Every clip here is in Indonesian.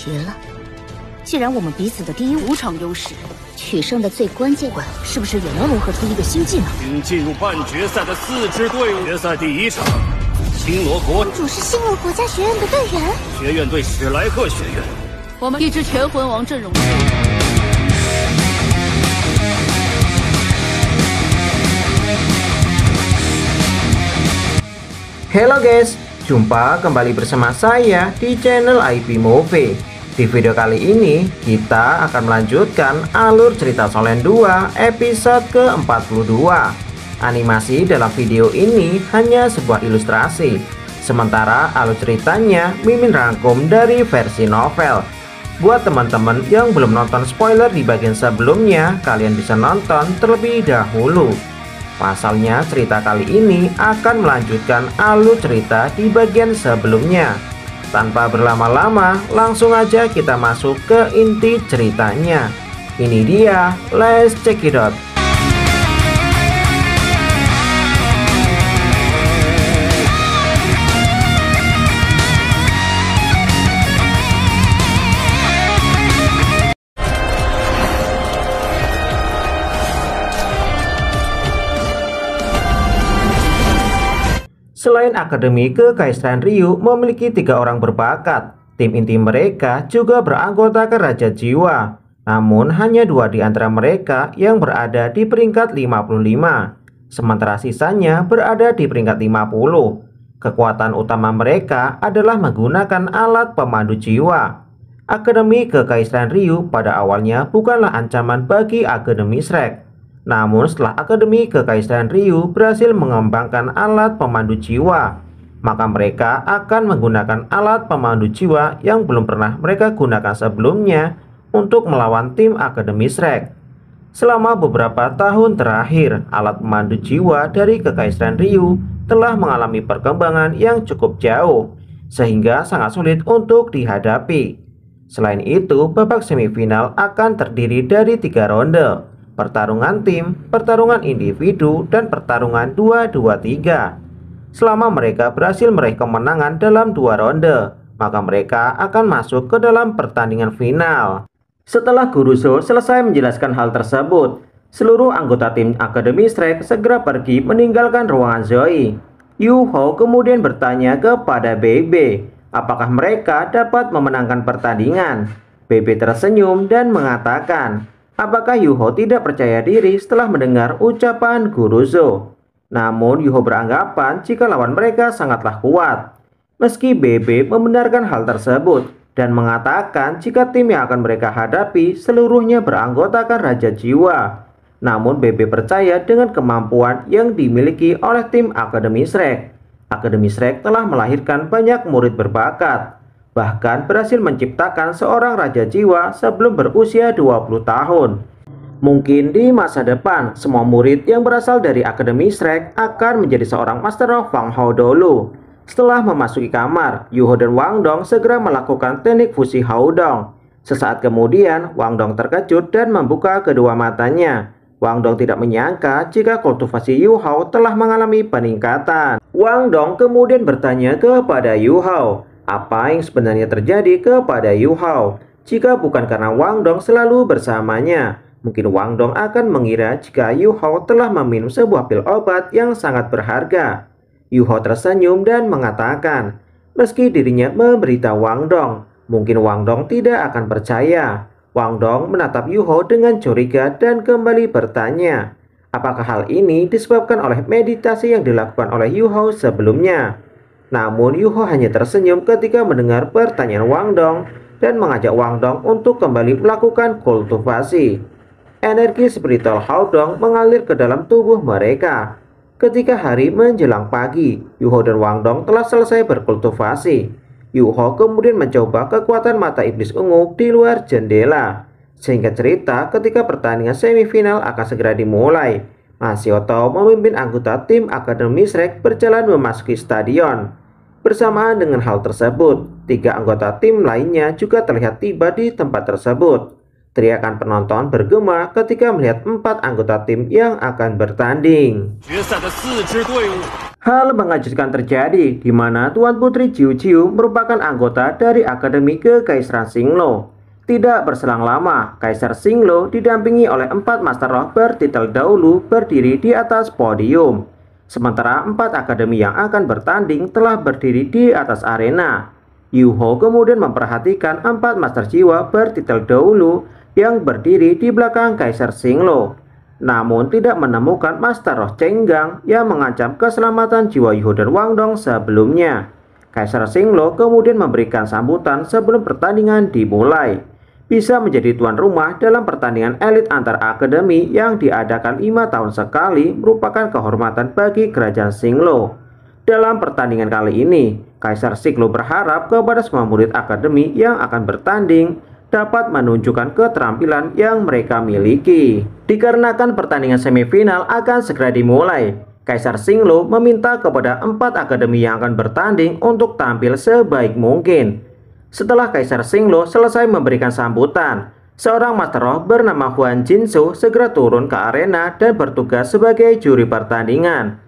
题了。既然我们彼此的第一5场优势，取胜的最关键是不是也能融合出一个新技能？请进入半决赛的4支队伍。决赛第1场，星罗国公主是星罗国家学院的队员，学院对史莱克学院。我们一支全魂王阵容。Halo guys, jumpa kembali bersama saya di channel IP Movie. Di video kali ini kita akan melanjutkan alur cerita Solen 2 episode ke-42. Animasi dalam video ini hanya sebuah ilustrasi, sementara alur ceritanya Mimin rangkum dari versi novel. Buat teman-teman yang belum nonton spoiler di bagian sebelumnya, kalian bisa nonton terlebih dahulu. Pasalnya cerita kali ini akan melanjutkan alur cerita di bagian sebelumnya. Tanpa berlama-lama, langsung aja kita masuk ke inti ceritanya. Ini dia, let's check it out. Selain Akademi Kekaisaran Ryu memiliki 3 orang berbakat, tim inti mereka juga beranggotakan Raja Jiwa. Namun hanya 2 di antara mereka yang berada di peringkat 55, sementara sisanya berada di peringkat 50. Kekuatan utama mereka adalah menggunakan alat pemandu jiwa. Akademi Kekaisaran Ryu pada awalnya bukanlah ancaman bagi Akademi Shrek. Namun setelah Akademi Kekaisaran Ryu berhasil mengembangkan alat pemandu jiwa, maka mereka akan menggunakan alat pemandu jiwa yang belum pernah mereka gunakan sebelumnya untuk melawan tim Akademi Shrek. Selama beberapa tahun terakhir, alat pemandu jiwa dari Kekaisaran Ryu telah mengalami perkembangan yang cukup jauh, sehingga sangat sulit untuk dihadapi. Selain itu, babak semifinal akan terdiri dari 3 ronde. Pertarungan tim, pertarungan individu, dan pertarungan 2-2-3. Selama mereka berhasil meraih kemenangan dalam 2 ronde, maka mereka akan masuk ke dalam pertandingan final. Setelah Guruzo selesai menjelaskan hal tersebut, seluruh anggota tim Akademi Shrek segera pergi meninggalkan ruangan Zoe. Yu-Ho kemudian bertanya kepada Bebe, apakah mereka dapat memenangkan pertandingan. Bebe tersenyum dan mengatakan, apakah Yu-Ho tidak percaya diri setelah mendengar ucapan Guruzo? Namun Yu-Ho beranggapan jika lawan mereka sangatlah kuat. Meski Bebe membenarkan hal tersebut dan mengatakan jika tim yang akan mereka hadapi seluruhnya beranggotakan Raja Jiwa. Namun Bebe percaya dengan kemampuan yang dimiliki oleh tim Akademi Shrek. Akademi Shrek telah melahirkan banyak murid berbakat, bahkan berhasil menciptakan seorang Raja Jiwa sebelum berusia 20 tahun. Mungkin di masa depan, semua murid yang berasal dari Akademi Shrek akan menjadi seorang Master of Wang Hao dulu. Setelah memasuki kamar, Yu-Ho dan Wang Dong segera melakukan teknik fusi Hao Dong. Sesaat kemudian, Wang Dong terkejut dan membuka kedua matanya. Wang Dong tidak menyangka jika kultivasi Yu-Ho telah mengalami peningkatan. Wang Dong kemudian bertanya kepada Yu-Ho, apa yang sebenarnya terjadi kepada Yu-Ho? Jika bukan karena Wang Dong selalu bersamanya, mungkin Wang Dong akan mengira jika Yu-Ho telah meminum sebuah pil obat yang sangat berharga. Yu-Ho tersenyum dan mengatakan, meski dirinya memberitahu Wang Dong, mungkin Wang Dong tidak akan percaya. Wang Dong menatap Yu-Ho dengan curiga dan kembali bertanya, apakah hal ini disebabkan oleh meditasi yang dilakukan oleh Yu-Ho sebelumnya? Namun Yu-Ho hanya tersenyum ketika mendengar pertanyaan Wang Dong dan mengajak Wang Dong untuk kembali melakukan kultivasi. Energi spiritual Hao Dong mengalir ke dalam tubuh mereka. Ketika hari menjelang pagi, Yu-Ho dan Wang Dong telah selesai berkultivasi. Yu-Ho kemudian mencoba kekuatan mata iblis ungu di luar jendela. Sehingga cerita ketika pertandingan semifinal akan segera dimulai, Ma Xiaotao memimpin anggota tim Akademi Shrek berjalan memasuki stadion. Bersamaan dengan hal tersebut, 3 anggota tim lainnya juga terlihat tiba di tempat tersebut. Teriakan penonton bergema ketika melihat 4 anggota tim yang akan bertanding. Hal mengejutkan terjadi di mana Tuan Putri Jiu Jiu merupakan anggota dari Akademi Kekaisaran Xinglo. Tidak berselang lama, Kaisar Xinglo didampingi oleh 4 Master Roh bertitel dahulu berdiri di atas podium. Sementara 4 akademi yang akan bertanding telah berdiri di atas arena. Yu Hou kemudian memperhatikan 4 Master Jiwa bertitel dahulu yang berdiri di belakang Kaisar Xinglo. Namun tidak menemukan Master Roh Cenggang yang mengancam keselamatan jiwa Yu Hou dan Wang Dong sebelumnya. Kaisar Xinglo kemudian memberikan sambutan sebelum pertandingan dimulai. Bisa menjadi tuan rumah dalam pertandingan elit antar akademi yang diadakan 5 tahun sekali merupakan kehormatan bagi kerajaan Xinglo. Dalam pertandingan kali ini, Kaisar Xinglo berharap kepada semua murid akademi yang akan bertanding dapat menunjukkan keterampilan yang mereka miliki. Dikarenakan pertandingan semifinal akan segera dimulai, Kaisar Xinglo meminta kepada 4 akademi yang akan bertanding untuk tampil sebaik mungkin. Setelah Kaisar Xinglo selesai memberikan sambutan, seorang Master Roh bernama Huan Jinsu segera turun ke arena dan bertugas sebagai juri pertandingan.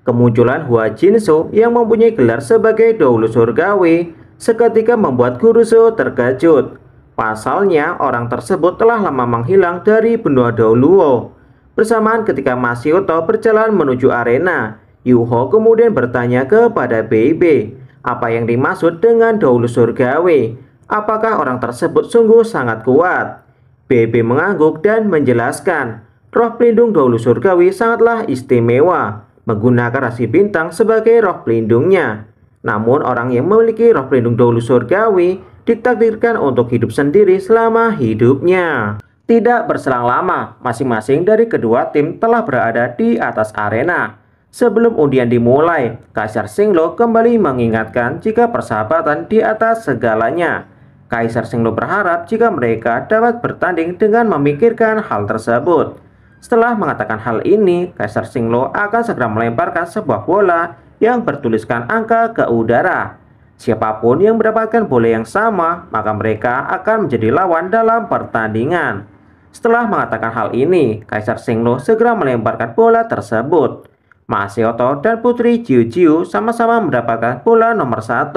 Kemunculan Huan Jinsu yang mempunyai gelar sebagai Dahulu Surgawi seketika membuat Guru Zhou terkejut. Pasalnya, orang tersebut telah lama menghilang dari benua Daoluo. Bersamaan ketika Ma Xiaotou berjalan menuju arena, Yu Hou kemudian bertanya kepada Bei, apa yang dimaksud dengan Dahulu Surgawi? Apakah orang tersebut sungguh sangat kuat? Bei mengangguk dan menjelaskan, roh pelindung Dahulu Surgawi sangatlah istimewa, menggunakan rasi bintang sebagai roh pelindungnya. Namun orang yang memiliki roh pelindung Dahulu Surgawi ditakdirkan untuk hidup sendiri selama hidupnya. Tidak berselang lama, masing-masing dari kedua tim telah berada di atas arena. Sebelum undian dimulai, Kaisar Xinglo kembali mengingatkan jika persahabatan di atas segalanya. Kaisar Xinglo berharap jika mereka dapat bertanding dengan memikirkan hal tersebut. Setelah mengatakan hal ini, Kaisar Xinglo akan segera melemparkan sebuah bola yang bertuliskan angka ke udara. Siapapun yang mendapatkan bola yang sama, maka mereka akan menjadi lawan dalam pertandingan. Setelah mengatakan hal ini, Kaisar Xinglo segera melemparkan bola tersebut. Ma Xiaotou dan Putri Jiu Jiu sama-sama mendapatkan bola nomor 1.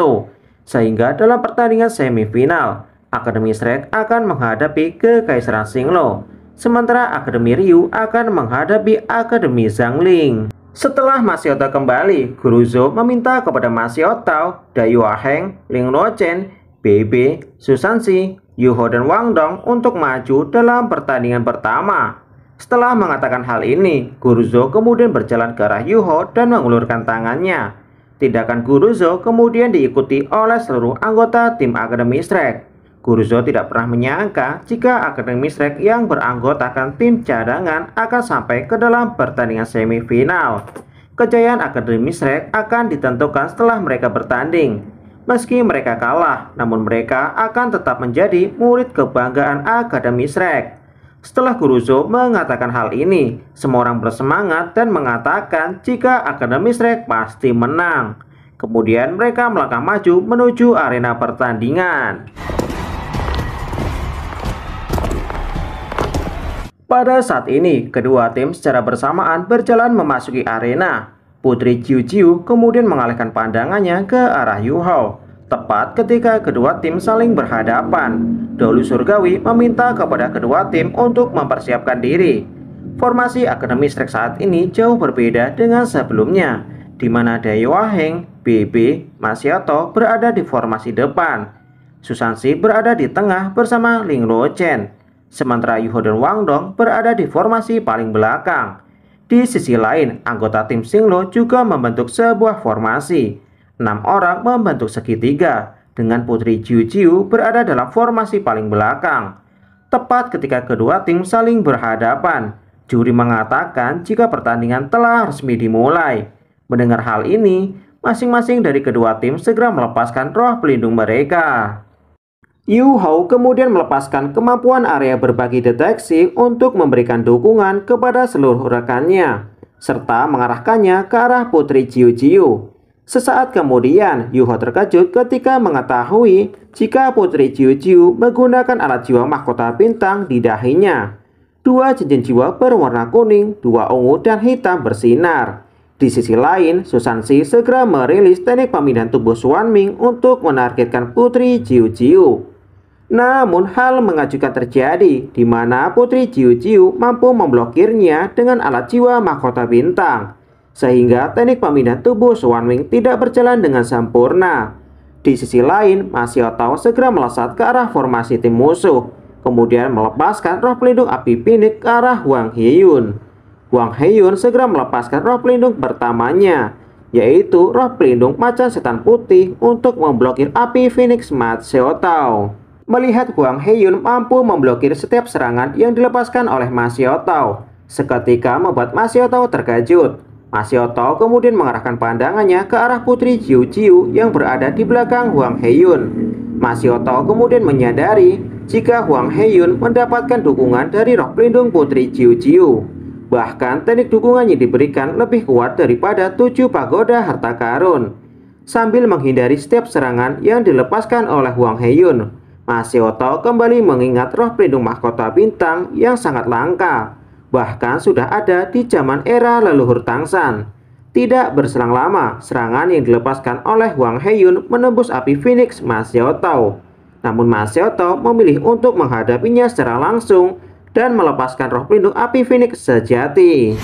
Sehingga dalam pertandingan semifinal, Akademi Shrek akan menghadapi Kekaisaran Xinglo. Sementara Akademi Ryu akan menghadapi Akademi Zhangling. Setelah Ma Xiaotou kembali, Guru Zhou meminta kepada Ma Xiaotou, Dai Yuaheng, Ling Luochen, Bei, Susansi, Yu Hou dan Wang Dong untuk maju dalam pertandingan pertama. Setelah mengatakan hal ini, Guru Zhou kemudian berjalan ke arah Yu Hou dan mengulurkan tangannya. Tindakan Guru Zhou kemudian diikuti oleh seluruh anggota tim Akademi Shrek. Guru Zhou tidak pernah menyangka jika Akademi Shrek yang beranggotakan tim cadangan akan sampai ke dalam pertandingan semifinal. Kejayaan Akademi Shrek akan ditentukan setelah mereka bertanding. Meski mereka kalah, namun mereka akan tetap menjadi murid kebanggaan Akademi Shrek. Setelah Guru Zhou mengatakan hal ini, semua orang bersemangat dan mengatakan jika Akademi Shrek pasti menang. Kemudian mereka melangkah maju menuju arena pertandingan. Pada saat ini, kedua tim secara bersamaan berjalan memasuki arena. Putri Jiu Jiu kemudian mengalihkan pandangannya ke arah Yu Hou. Tepat ketika kedua tim saling berhadapan, Dahulu Surgawi meminta kepada kedua tim untuk mempersiapkan diri. Formasi Akademi Shrek saat ini jauh berbeda dengan sebelumnya, di mana Dai Yuaheng, Bei, Ma Xiaotou berada di formasi depan. Susansi berada di tengah bersama Ling Luochen. Sementara Yu Hou dan Wang Dong berada di formasi paling belakang. Di sisi lain, anggota tim Xinglo juga membentuk sebuah formasi. 6 orang membentuk segitiga, dengan Putri Jiu Jiu berada dalam formasi paling belakang. Tepat ketika kedua tim saling berhadapan, juri mengatakan jika pertandingan telah resmi dimulai. Mendengar hal ini, masing-masing dari kedua tim segera melepaskan roh pelindung mereka. Yu Hou kemudian melepaskan kemampuan area berbagi deteksi untuk memberikan dukungan kepada seluruh rekannya, serta mengarahkannya ke arah Putri Jiu Jiu. Sesaat kemudian, Yu Hou terkejut ketika mengetahui jika Putri Jiu Jiu menggunakan alat jiwa mahkota bintang di dahinya. 2 cincin jiwa berwarna kuning, 2 ungu dan hitam bersinar. Di sisi lain, Susansi segera merilis teknik pemindahan tubuh Xuanming untuk menargetkan Putri Jiu Jiu. Namun hal mengejutkan terjadi di mana Putri Jiu Jiu mampu memblokirnya dengan alat jiwa mahkota bintang, sehingga teknik pemindahan tubuh Xuanming tidak berjalan dengan sempurna. Di sisi lain, Ma Xiaotao segera melesat ke arah formasi tim musuh, kemudian melepaskan roh pelindung api Phoenix ke arah Huang Heyun. Huang Heyun segera melepaskan roh pelindung pertamanya, yaitu roh pelindung macan setan putih untuk memblokir api Phoenix Ma Xiaotao. Melihat Huang Heyun mampu memblokir setiap serangan yang dilepaskan oleh Ma Xiaotao, seketika membuat Ma Xiaotao terkejut. Ma Xiaotao kemudian mengarahkan pandangannya ke arah Putri Jiu Jiu yang berada di belakang Huang Heyun. Ma Xiaotao kemudian menyadari jika Huang Heyun mendapatkan dukungan dari roh pelindung Putri Jiu Jiu. Bahkan teknik dukungan yang diberikan lebih kuat daripada 7 pagoda harta karun. Sambil menghindari setiap serangan yang dilepaskan oleh Huang Heyun, Ma Xiaotao kembali mengingat roh pelindung mahkota bintang yang sangat langka, bahkan sudah ada di zaman era leluhur Tangsan. Tidak berselang lama, serangan yang dilepaskan oleh Huang Heyun menembus api Phoenix Ma Xiaotao. Namun Ma Xiaotao memilih untuk menghadapinya secara langsung dan melepaskan roh pelindung api Phoenix sejati.